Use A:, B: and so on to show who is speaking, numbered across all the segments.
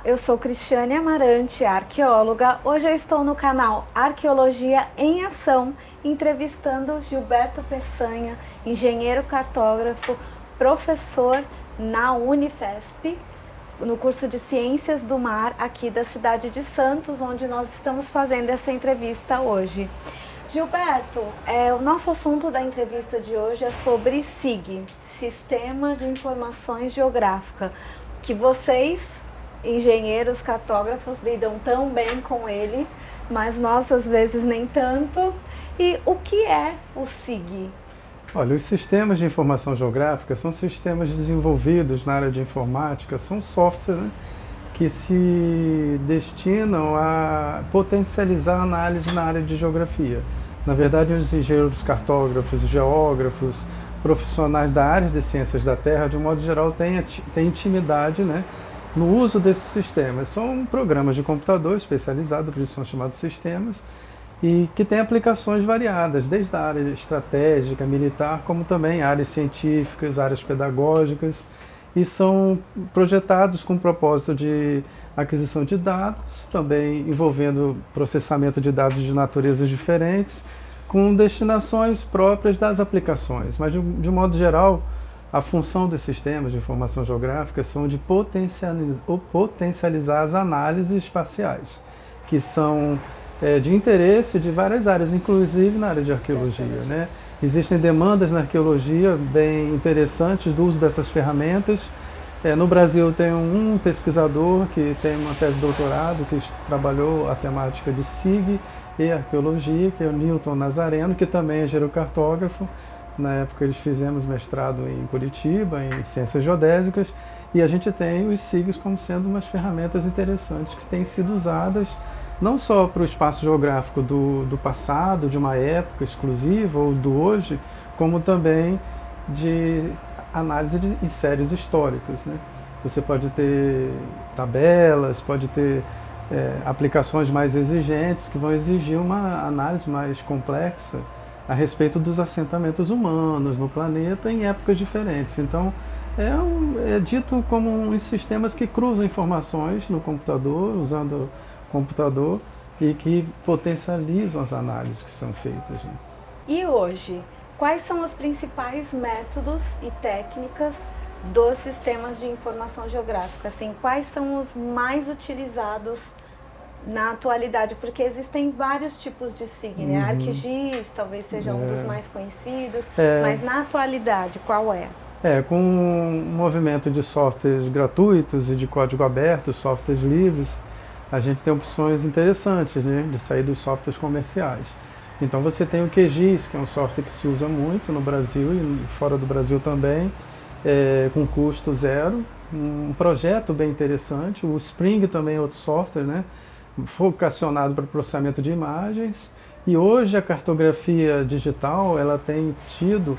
A: eu sou Cristiane Amarante, arqueóloga. Hoje eu estou no canal Arqueologia em Ação, entrevistando Gilberto Peçanha, engenheiro cartógrafo, professor na Unifesp, no curso de Ciências do Mar, aqui da cidade de Santos, onde nós estamos fazendo essa entrevista hoje. Gilberto, o nosso assunto da entrevista de hoje é sobre SIG, Sistema de Informações Geográficas, que vocês, engenheiros cartógrafos, lidam tão bem com ele, mas nós às vezes nem tanto. E o que é o SIG?
B: Olha, os sistemas de informação geográfica são sistemas desenvolvidos na área de informática, são softwares, né, que se destinam a potencializar a análise na área de geografia. Na verdade, os engenheiros cartógrafos, geógrafos, profissionais da área de ciências da Terra, de um modo geral, têm intimidade, né, no uso desses sistemas. São programas de computador especializados, por isso são chamados sistemas, e que têm aplicações variadas, desde a área estratégica, militar, como também áreas científicas, áreas pedagógicas, e são projetados com o propósito de aquisição de dados, também envolvendo processamento de dados de naturezas diferentes, com destinações próprias das aplicações. Mas, de modo geral, a função dos sistemas de informação geográfica são de potencializar as análises espaciais, que são de interesse de várias áreas, inclusive na área de arqueologia, né? Existem demandas na arqueologia bem interessantes do uso dessas ferramentas. No Brasil tem um pesquisador que tem uma tese de doutorado que trabalhou a temática de SIG e arqueologia, que é o Newton Nazareno, que também é gerocartógrafo. Na época eles fizemos mestrado em Curitiba, em ciências geodésicas, e a gente tem os SIGs como sendo umas ferramentas interessantes que têm sido usadas não só para o espaço geográfico do passado, de uma época exclusiva, ou do hoje, como também de análise em séries históricas, né? Você pode ter tabelas, pode ter aplicações mais exigentes que vão exigir uma análise mais complexa a respeito dos assentamentos humanos no planeta em épocas diferentes. Então, é dito como uns sistemas que cruzam informações no computador, usando computador, e que potencializam as análises que são feitas, né?
A: E hoje, quais são os principais métodos e técnicas dos sistemas de informação geográfica? Assim, quais são os mais utilizados na atualidade? Porque existem vários tipos de SIG, né? ArcGIS talvez seja um dos mais conhecidos, mas na atualidade, qual é?
B: Com um movimento de softwares gratuitos e de código aberto, softwares livres, a gente tem opções interessantes, né, de sair dos softwares comerciais. Então você tem o QGIS, que é um software que se usa muito no Brasil e fora do Brasil também, com custo zero, um projeto bem interessante. O Spring também é outro software, né, vocacionado para processamento de imagens. E hoje a cartografia digital ela tem tido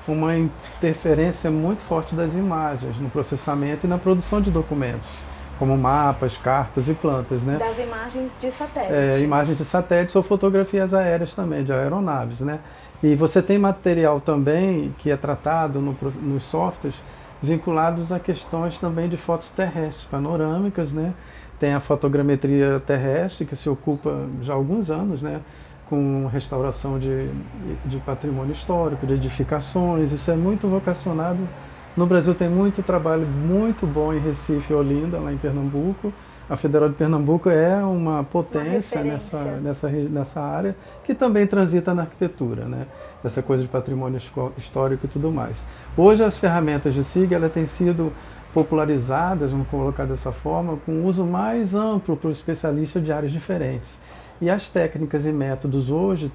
B: uma interferência muito forte das imagens no processamento e na produção de documentos, como mapas, cartas e plantas, né?
A: Das imagens de satélite.
B: Imagens de satélites ou fotografias aéreas também, de aeronaves, né? E você tem material também que é tratado nos softwares vinculados a questões também de fotos terrestres, panorâmicas, né? Tem a fotogrametria terrestre, que se ocupa já há alguns anos, né, com restauração de patrimônio histórico, de edificações. Isso é muito vocacionado. No Brasil tem muito trabalho muito bom em Recife e Olinda, lá em Pernambuco. A Federal de Pernambuco é uma potência nessa área, que também transita na arquitetura, né? Essa coisa de patrimônio histórico e tudo mais. Hoje as ferramentas de SIG têm sido popularizadas, vamos colocar dessa forma, com um uso mais amplo para o especialista de áreas diferentes. E as técnicas e métodos hoje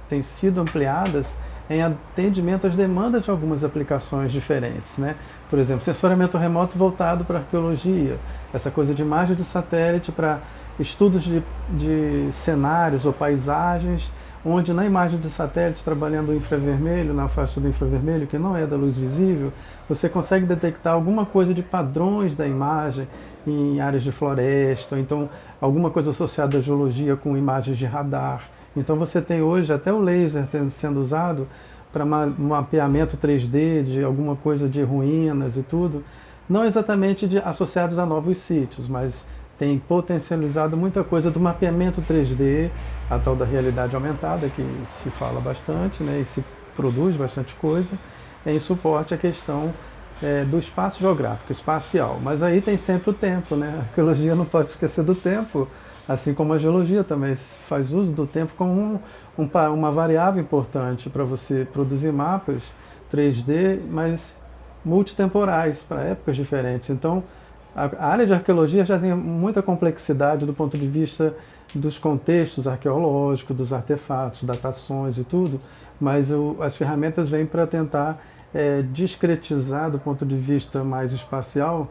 B: têm sido ampliadas em atendimento às demandas de algumas aplicações diferentes, né? Por exemplo, sensoriamento remoto voltado para arqueologia, essa coisa de imagem de satélite para estudos de cenários ou paisagens, onde na imagem de satélite, trabalhando o infravermelho, na faixa do infravermelho, que não é da luz visível, você consegue detectar alguma coisa de padrões da imagem em áreas de floresta, ou então alguma coisa associada à geologia com imagens de radar. Então você tem hoje até o laser sendo usado para mapeamento 3D de alguma coisa de ruínas e tudo, não exatamente associados a novos sítios, mas tem potencializado muita coisa do mapeamento 3D, a tal da realidade aumentada, que se fala bastante, né, e se produz bastante coisa, em suporte à questão do espaço geográfico, espacial. Mas aí tem sempre o tempo, né? A arqueologia não pode esquecer do tempo, assim como a geologia também faz uso do tempo como uma variável importante para você produzir mapas 3D, mas multitemporais, para épocas diferentes. Então, a área de arqueologia já tem muita complexidade do ponto de vista dos contextos arqueológicos, dos artefatos, datações e tudo, mas as ferramentas vêm para tentar discretizar do ponto de vista mais espacial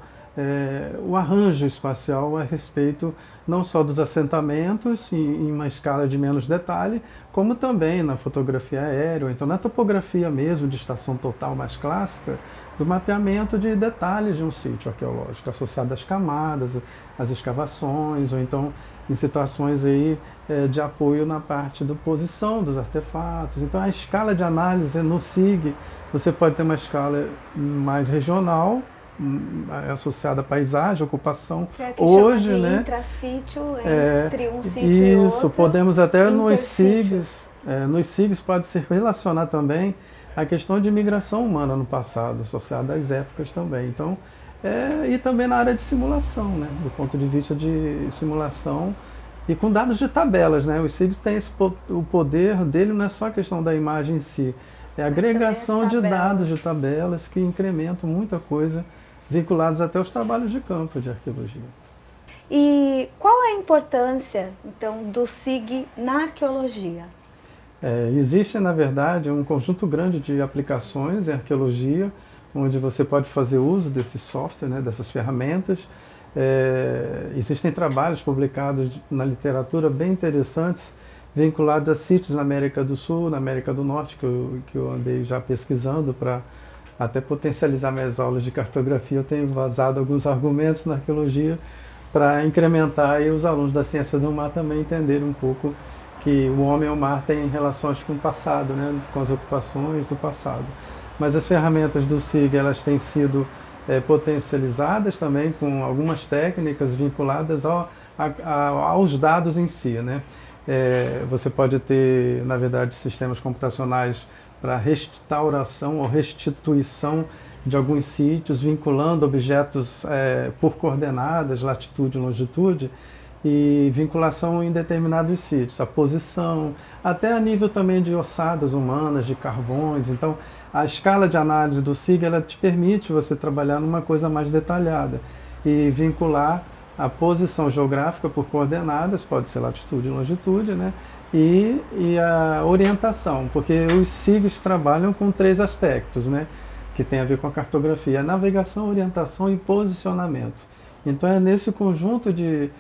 B: o arranjo espacial a respeito não só dos assentamentos em uma escala de menos detalhe, como também na fotografia aérea, ou então na topografia mesmo de estação total mais clássica, do mapeamento de detalhes de um sítio arqueológico, associado às camadas, às escavações, ou então em situações aí de apoio na parte da posição dos artefatos. Então a escala de análise no SIG, você pode ter uma escala mais regional, associada à paisagem, ocupação.
A: Que é que
B: hoje,
A: chama de
B: né?
A: Intrasítio, entre um sítio e outro.
B: Isso, podemos até nos
A: intersítios.
B: SIGs pode se relacionar também a questão de migração humana no passado, associada às épocas também. Então, e também na área de simulação, né? Do ponto de vista de simulação e com dados de tabelas, né? Os SIGs têm o poder dele não é só a questão da imagem em si, é a agregação de dados de tabelas que incrementam muita coisa vinculados até aos trabalhos de campo de arqueologia.
A: E qual é a importância, então, do SIG na arqueologia?
B: Existe, na verdade, um conjunto grande de aplicações em arqueologia, onde você pode fazer uso desse software, né, dessas ferramentas. Existem trabalhos publicados na literatura bem interessantes, vinculados a sítios na América do Sul, na América do Norte, que eu andei já pesquisando para até potencializar minhas aulas de cartografia. Eu tenho vazado alguns argumentos na arqueologia para incrementar e os alunos da ciência do mar também entenderem um pouco que o homem e o mar têm relações com o passado, né, com as ocupações do passado. Mas as ferramentas do SIG, elas têm sido potencializadas também com algumas técnicas vinculadas aos dados em si, né? Você pode ter, na verdade, sistemas computacionais para restauração ou restituição de alguns sítios, vinculando objetos por coordenadas, latitude e longitude, e vinculação em determinados sítios, a posição, até a nível também de ossadas humanas, de carvões. Então, a escala de análise do SIG, ela te permite você trabalhar numa coisa mais detalhada e vincular a posição geográfica por coordenadas, pode ser latitude e longitude, né? E a orientação, porque os SIGs trabalham com 3 aspectos, né? Que tem a ver com a cartografia: a navegação, orientação e posicionamento. Então é nesse conjunto de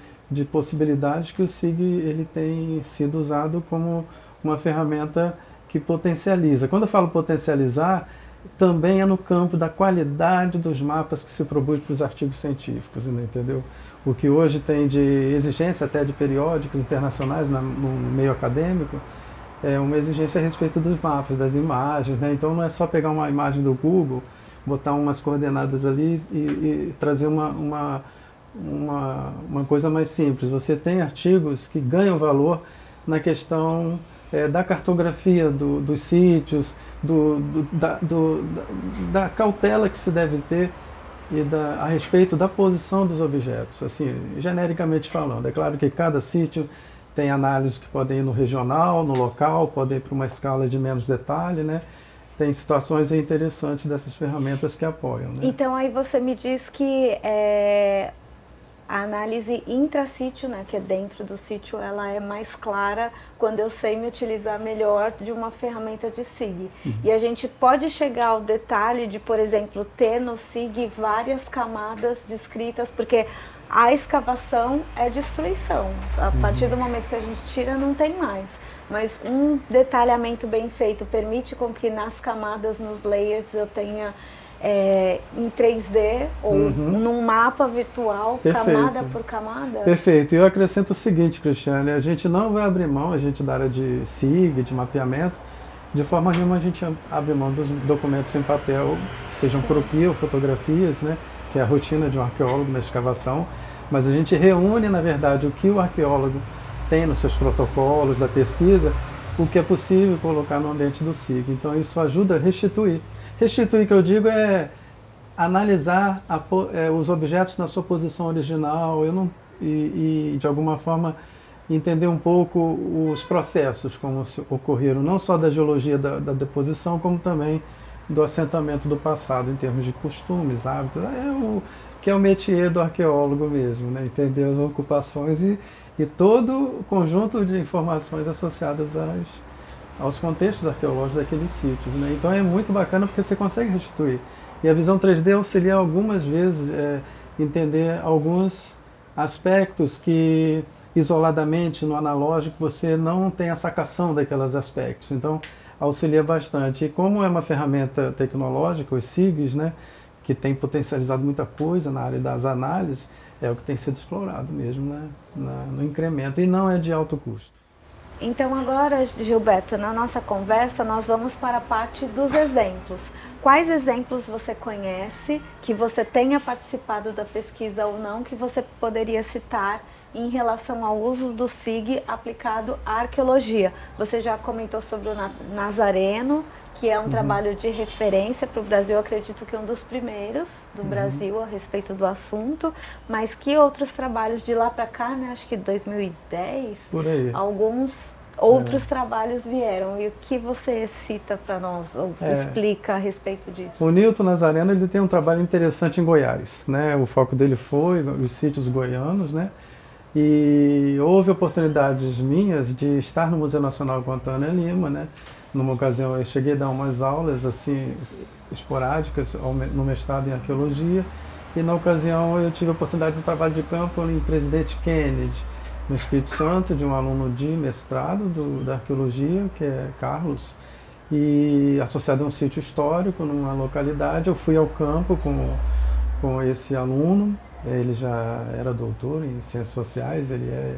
B: possibilidades que o SIG ele tem sido usado como uma ferramenta que potencializa. Quando eu falo potencializar, também é no campo da qualidade dos mapas que se produz para os artigos científicos, entendeu? O que hoje tem de exigência até de periódicos internacionais no meio acadêmico é uma exigência a respeito dos mapas, das imagens, né? Então não é só pegar uma imagem do Google, botar umas coordenadas ali e trazer uma coisa mais simples. Você tem artigos que ganham valor na questão da cartografia dos sítios, da cautela que se deve ter a respeito da posição dos objetos, assim, genericamente falando. É claro que cada sítio tem análises que podem ir no regional, no local, podem ir para uma escala de menos detalhe, né? Tem situações interessantes dessas ferramentas que apoiam, né?
A: Então aí você me diz que a análise intrasítio, né, que é dentro do sítio, ela é mais clara quando eu sei me utilizar melhor de uma ferramenta de SIG. E a gente pode chegar ao detalhe de, por exemplo, ter no SIG várias camadas descritas, porque a escavação é destruição. A partir do momento que a gente tira, não tem mais. Mas um detalhamento bem feito permite com que nas camadas, nos layers, eu tenha em 3D ou num mapa virtual,
B: Perfeito.
A: Camada por camada?
B: Perfeito. E eu acrescento o seguinte, Cristiane, a gente não vai abrir mão, a gente da área de SIG, de mapeamento, de forma nenhuma a gente abre mão dos documentos em papel, sejam croquis ou fotografias, né, que é a rotina de um arqueólogo na escavação, mas a gente reúne, na verdade, o que o arqueólogo tem nos seus protocolos da pesquisa, o que é possível colocar no ambiente do SIG. Então isso ajuda a restituir. Restituir, que eu digo, é analisar os objetos na sua posição original e de alguma forma, entender um pouco os processos como ocorreram, não só da geologia da deposição, como também do assentamento do passado, em termos de costumes, hábitos. Que é o métier do arqueólogo mesmo, né? Entender as ocupações e todo o conjunto de informações associadas aos contextos arqueológicos daqueles sítios, né? Então é muito bacana porque você consegue restituir. E a visão 3D auxilia algumas vezes entender alguns aspectos que isoladamente no analógico você não tem a sacação daqueles aspectos. Então auxilia bastante. E como é uma ferramenta tecnológica, os SIGs, né, que tem potencializado muita coisa na área das análises, é o que tem sido explorado mesmo, né, no incremento, e não é de alto custo.
A: Então agora, Gilberto, na nossa conversa nós vamos para a parte dos exemplos. Quais exemplos você conhece, que você tenha participado da pesquisa ou não, que você poderia citar em relação ao uso do SIG aplicado à arqueologia? Você já comentou sobre o Nazareno, que é um trabalho de referência para o Brasil, acredito que um dos primeiros do Brasil a respeito do assunto, mas que outros trabalhos de lá para cá, né, acho que 2010,
B: por aí,
A: alguns outros trabalhos vieram. E o que você cita para nós, ou explica a respeito disso?
B: O Nilton Nazareno, ele tem um trabalho interessante em Goiás, né? O foco dele foi os sítios goianos, né? E houve oportunidades minhas de estar no Museu Nacional com a Antônia Lima, né? Numa ocasião eu cheguei a dar umas aulas assim esporádicas no mestrado em arqueologia, e na ocasião eu tive a oportunidade de um trabalho de campo em Presidente Kennedy, no Espírito Santo, de um aluno de mestrado da arqueologia, que é Carlos, e associado a um sítio histórico numa localidade. Eu fui ao campo com esse aluno. Ele já era doutor em Ciências Sociais, ele é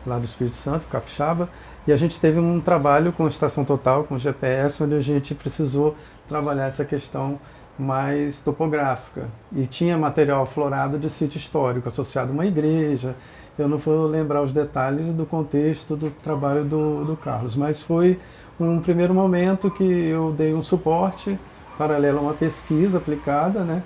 B: lá do Espírito Santo, capixaba, e a gente teve um trabalho com Estação Total, com GPS, onde a gente precisou trabalhar essa questão mais topográfica. E tinha material aflorado de sítio histórico, associado a uma igreja. Eu não vou lembrar os detalhes do contexto do trabalho do Carlos, mas foi um primeiro momento que eu dei um suporte paralelo a uma pesquisa aplicada, né?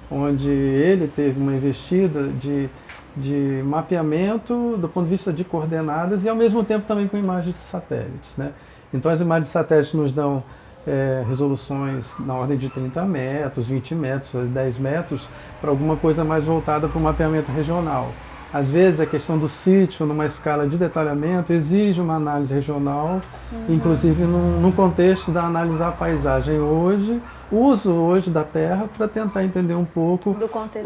B: Onde ele teve uma investida de mapeamento do ponto de vista de coordenadas e ao mesmo tempo também com imagens de satélites, né? Então as imagens de satélites nos dão resoluções na ordem de 30 metros, 20 metros, 10 metros, para alguma coisa mais voltada para o mapeamento regional. Às vezes a questão do sítio, numa escala de detalhamento, exige uma análise regional, inclusive no contexto da analisar a paisagem hoje, o uso hoje da terra, para tentar entender um pouco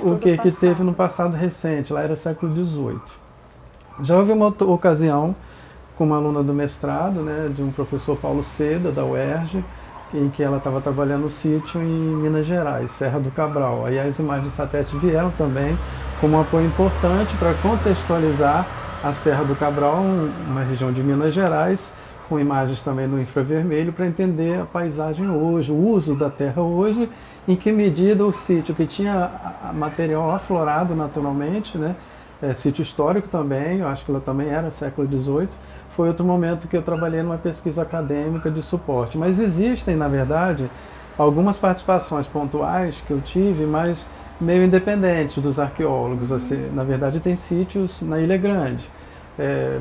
B: o que teve no passado recente, lá era século XVIII. Já houve uma ocasião com uma aluna do mestrado, né, de um professor Paulo Seda, da UERJ, em que ela estava trabalhando no sítio em Minas Gerais, Serra do Cabral. Aí as imagens de satélite vieram também como um apoio importante para contextualizar a Serra do Cabral, uma região de Minas Gerais, com imagens também no infravermelho, para entender a paisagem hoje, o uso da terra hoje, em que medida o sítio que tinha material aflorado naturalmente, né, sítio histórico também, eu acho que ela também era século XVIII, foi outro momento que eu trabalhei numa pesquisa acadêmica de suporte. Mas existem, na verdade, algumas participações pontuais que eu tive, mas meio independentes dos arqueólogos. Assim, na verdade, tem sítios na Ilha Grande,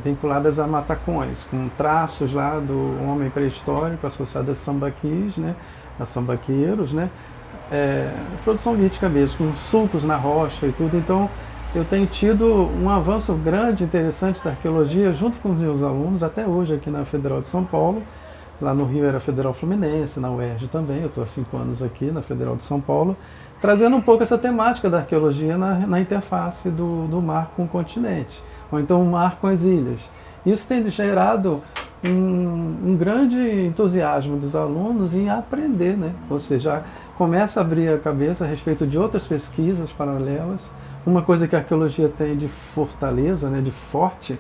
B: vinculadas a matacões, com traços lá do homem pré-histórico associado a sambaquis, né, a sambaqueiros, né, produção lítica mesmo, com sulcos na rocha e tudo. Então, eu tenho tido um avanço grande, interessante da arqueologia, junto com os meus alunos, até hoje aqui na Federal de São Paulo. Lá no Rio era Federal Fluminense, na UERJ também, eu estou há 5 anos aqui na Federal de São Paulo, trazendo um pouco essa temática da arqueologia na interface do mar com o continente, ou então o mar com as ilhas. Isso tem gerado um grande entusiasmo dos alunos em aprender, né? Ou seja, começa a abrir a cabeça a respeito de outras pesquisas paralelas. Uma coisa que a arqueologia tem de fortaleza, né, de forte,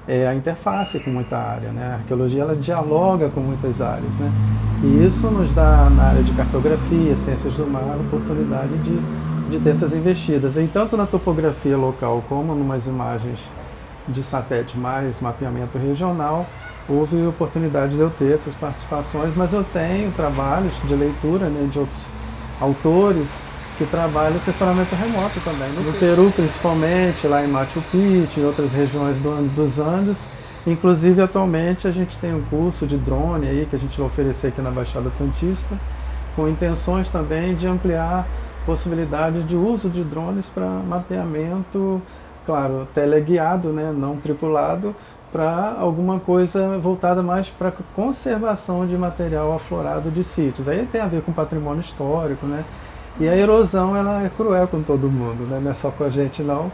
B: é a interface com muita área, né? A arqueologia, ela dialoga com muitas áreas, né? E isso nos dá, na área de cartografia, ciências do mar, a oportunidade de de ter essas investidas. E tanto na topografia local como em umas imagens de satélite mais mapeamento regional, houve oportunidade de eu ter essas participações, mas eu tenho trabalhos de leitura, né, de outros autores que trabalham assessoramento remoto também, no Peru principalmente, lá em Machu Picchu, em outras regiões dos Andes. Inclusive atualmente a gente tem um curso de drone aí que a gente vai oferecer aqui na Baixada Santista, com intenções também de ampliar possibilidades de uso de drones para mapeamento, claro, teleguiado, né, não tripulado, para alguma coisa voltada mais para conservação de material aflorado de sítios. Aí tem a ver com patrimônio histórico, né? E a erosão, ela é cruel com todo mundo, né? Não é só com a gente não.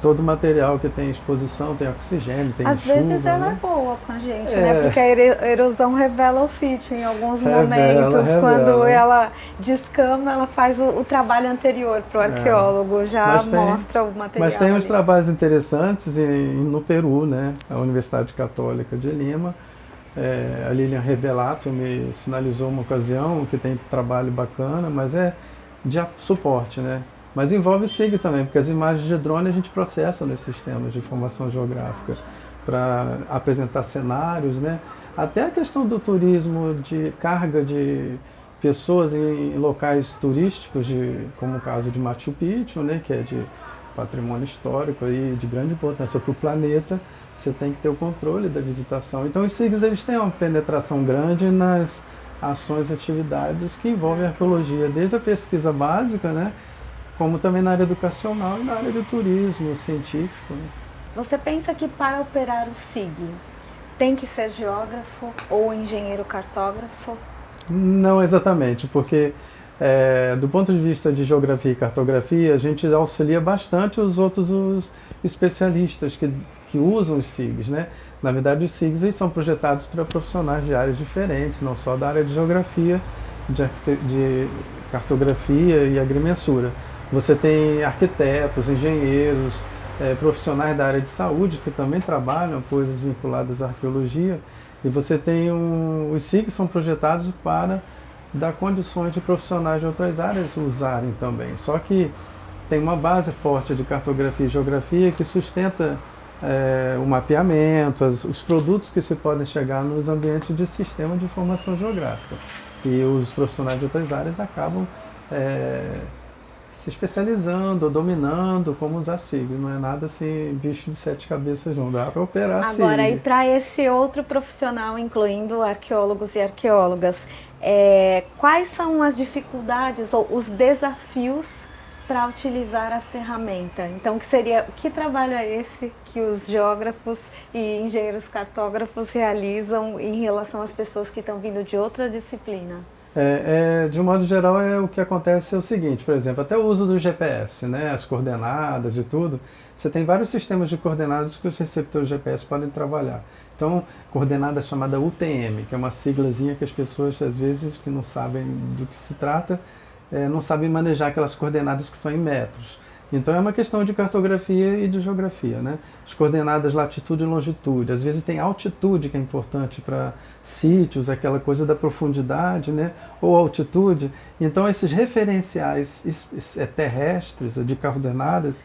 B: Todo material que tem exposição tem oxigênio, tem
A: Às
B: chuva.
A: Às vezes ela
B: né?
A: é boa com a gente, né? Porque a erosão revela o sítio em alguns momentos.
B: Revela.
A: Quando ela descama, ela faz o trabalho anterior para o arqueólogo, já mostra o material.
B: Mas tem uns
A: ali.
B: trabalhos interessantes no Peru, né? A Universidade Católica de Lima. A Lilian Revelato me sinalizou uma ocasião que tem trabalho bacana, mas é de suporte, né? Mas envolve o SIG também, porque as imagens de drone a gente processa nos sistemas de informação geográfica para apresentar cenários, né? Até a questão do turismo de carga de pessoas em locais turísticos, como o caso de Machu Picchu, né? Que é de patrimônio histórico e de grande importância para o planeta. Você tem que ter o controle da visitação. Então os SIGs eles têm uma penetração grande nas ações e atividades que envolvem a arqueologia, desde a pesquisa básica, né? Como também na área educacional e na área do turismo científico. Né?
A: Você pensa que para operar o SIG tem que ser geógrafo ou engenheiro cartógrafo?
B: Não exatamente, porque do ponto de vista de geografia e cartografia, a gente auxilia bastante os outros especialistas que usam os SIGs. Né? Na verdade, os SIGs eles são projetados para profissionais de áreas diferentes, não só da área de geografia, de cartografia e agrimensura. Você tem arquitetos, engenheiros, profissionais da área de saúde que também trabalham coisas vinculadas à arqueologia. E você tem os SIGs são projetados para dar condições de profissionais de outras áreas usarem também. Só que tem uma base forte de cartografia e geografia que sustenta o mapeamento, os produtos que se podem chegar nos ambientes de sistema de informação geográfica. E os profissionais de outras áreas acabam se especializando, dominando como usar SIG. Não é nada assim, bicho de 7 cabeças, não dá para operar SIG.
A: Agora, e para esse outro profissional, incluindo arqueólogos e arqueólogas, quais são as dificuldades ou os desafios para utilizar a ferramenta? Então, que trabalho é esse que os geógrafos e engenheiros cartógrafos realizam em relação às pessoas que estão vindo de outra disciplina?
B: De um modo geral, o que acontece é o seguinte, por exemplo, até o uso do GPS, né, as coordenadas e tudo, você tem vários sistemas de coordenadas que os receptores GPS podem trabalhar. Então, coordenada chamada UTM, que é uma siglazinha que as pessoas, às vezes, que não sabem do que se trata, não sabem manejar aquelas coordenadas que são em metros. Então é uma questão de cartografia e de geografia, né? As coordenadas latitude e longitude, às vezes tem altitude que é importante para sítios, aquela coisa da profundidade, né? Ou altitude. Então esses referenciais terrestres de coordenadas,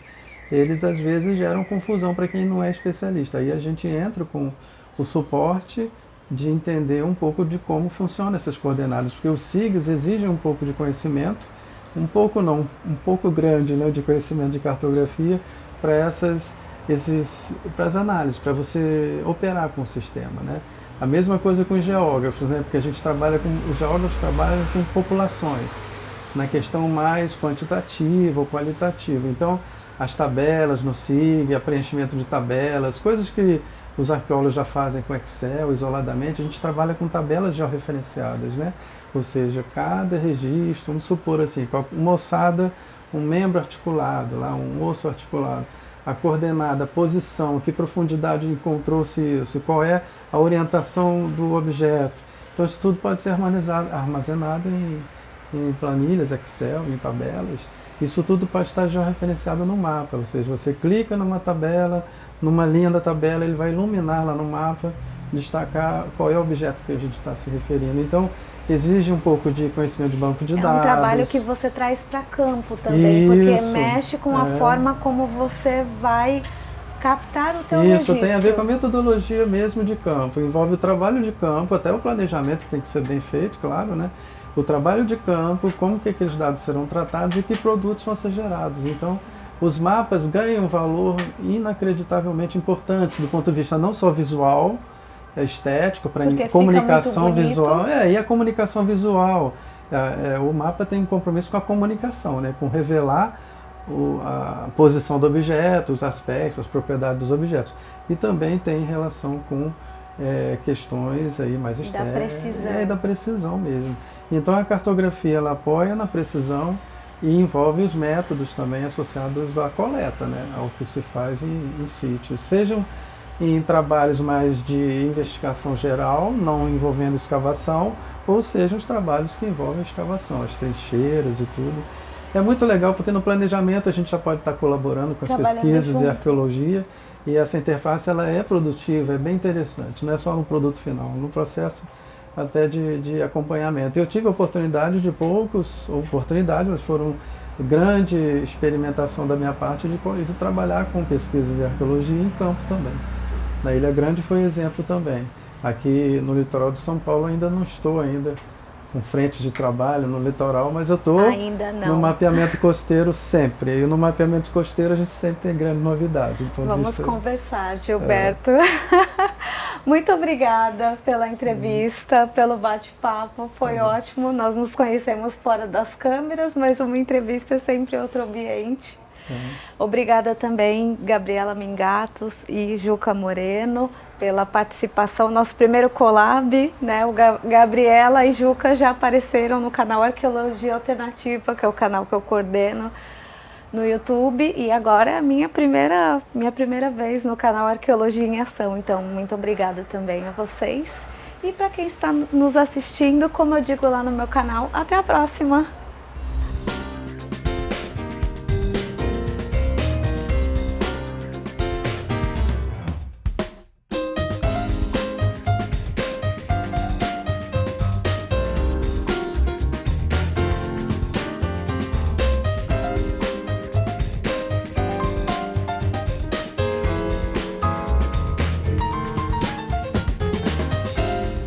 B: eles às vezes geram confusão para quem não é especialista. Aí a gente entra com o suporte de entender um pouco de como funcionam essas coordenadas, porque os SIGs exigem um pouco de conhecimento, um pouco grande, né, de conhecimento de cartografia para as análises, para você operar com o sistema, né? A mesma coisa com os geógrafos, né? Porque os geógrafos trabalham com populações, na questão mais quantitativa ou qualitativa. Então, as tabelas no SIG, preenchimento de tabelas, coisas que os arqueólogos já fazem com Excel isoladamente, a gente trabalha com tabelas georreferenciadas, né? Ou seja, cada registro, vamos supor assim, uma ossada, um membro articulado, lá, um osso articulado, a coordenada, a posição, que profundidade encontrou-se isso, qual é a orientação do objeto. Então isso tudo pode ser armazenado em planilhas, Excel, em tabelas. Isso tudo pode estar georreferenciado no mapa, ou seja, você clica numa tabela, numa linha da tabela, ele vai iluminar lá no mapa destacar qual é o objeto que a gente está se referindo. Então, exige um pouco de conhecimento de banco de
A: É
B: dados.
A: um trabalho que você traz para campo também, porque
B: Isso,
A: mexe com a forma como você vai captar o teu
B: Isso
A: registro.
B: tem a ver com a metodologia mesmo de campo, envolve o trabalho de campo, até o planejamento tem que ser bem feito, claro, né? O trabalho de campo, como que aqueles dados serão tratados e que produtos vão ser gerados. Então, os mapas ganham um valor inacreditavelmente importante do ponto de vista não só visual, estético, para comunicação visual, e a comunicação visual. O mapa tem um compromisso com a comunicação, né? Com revelar a posição do objeto, os aspectos, as propriedades dos objetos. E também tem relação com questões aí mais estéticas. Da precisão mesmo. Então a cartografia ela apoia na precisão e envolve os métodos também associados à coleta, né? Ao que se faz em sítios. Sejam em trabalhos mais de investigação geral, não envolvendo escavação, ou sejam os trabalhos que envolvem escavação, as trincheiras e tudo. É muito legal porque no planejamento a gente já pode estar colaborando com as pesquisas e arqueologia, e essa interface ela é produtiva, é bem interessante, não é só no produto final, no processo até de acompanhamento. Eu tive a oportunidade de mas foram grande experimentação da minha parte de trabalhar com pesquisa de arqueologia em campo também. Na Ilha Grande foi exemplo também. Aqui no litoral de São Paulo ainda não estou com frente de trabalho no litoral, mas eu estou no mapeamento costeiro sempre. E no mapeamento costeiro a gente sempre tem grande novidade.
A: Vamos conversar, Gilberto. Muito obrigada pela entrevista, pelo bate-papo, foi ótimo. Nós nos conhecemos fora das câmeras, mas uma entrevista é sempre outro ambiente. Obrigada também, Gabriela Mingatos e Juca Moreno, pela participação. Nosso primeiro collab, né? O Gabriela e Juca já apareceram no canal Arqueologia Alternativa, que é o canal que eu coordeno no YouTube, e agora é a minha primeira vez no canal Arqueologia em Ação. Então, muito obrigada também a vocês. E para quem está nos assistindo, como eu digo lá no meu canal, até a próxima!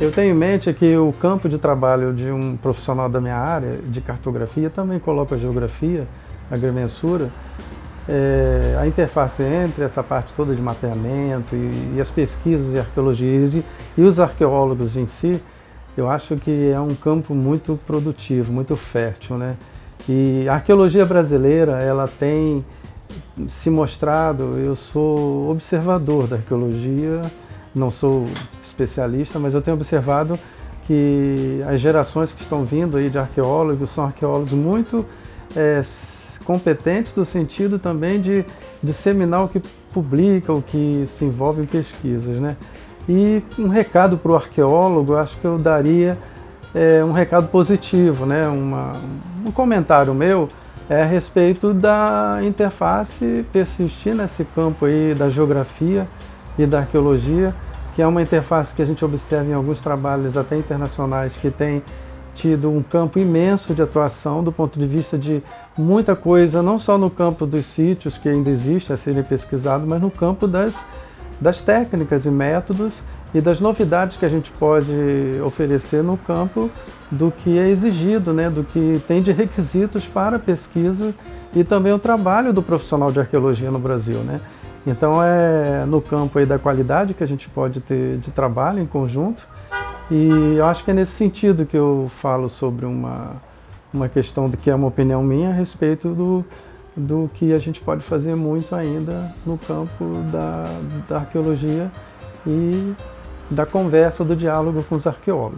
B: Eu tenho em mente que o campo de trabalho de um profissional da minha área, de cartografia, também coloca a geografia, a agrimensura, a interface entre essa parte toda de mapeamento e as pesquisas de arqueologia e os arqueólogos em si, eu acho que é um campo muito produtivo, muito fértil, né? E a arqueologia brasileira, ela tem se mostrado, eu sou observador da arqueologia, não sou especialista, mas eu tenho observado que as gerações que estão vindo aí de arqueólogos são arqueólogos muito competentes no sentido também de disseminar o que publica, o que se envolve em pesquisas, né? E um recado para o arqueólogo, acho que eu daria um recado positivo, né? Um comentário meu a respeito da interface persistir nesse campo aí da geografia e da arqueologia, que é uma interface que a gente observa em alguns trabalhos até internacionais, que tem tido um campo imenso de atuação do ponto de vista de muita coisa, não só no campo dos sítios que ainda existe a serem pesquisados, mas no campo das técnicas e métodos e das novidades que a gente pode oferecer no campo do que é exigido, né, do que tem de requisitos para a pesquisa e também o trabalho do profissional de arqueologia no Brasil, né? Então é no campo aí da qualidade que a gente pode ter de trabalho em conjunto, e eu acho que é nesse sentido que eu falo sobre uma questão que é uma opinião minha a respeito do que a gente pode fazer muito ainda no campo da arqueologia e da conversa, do diálogo com os arqueólogos.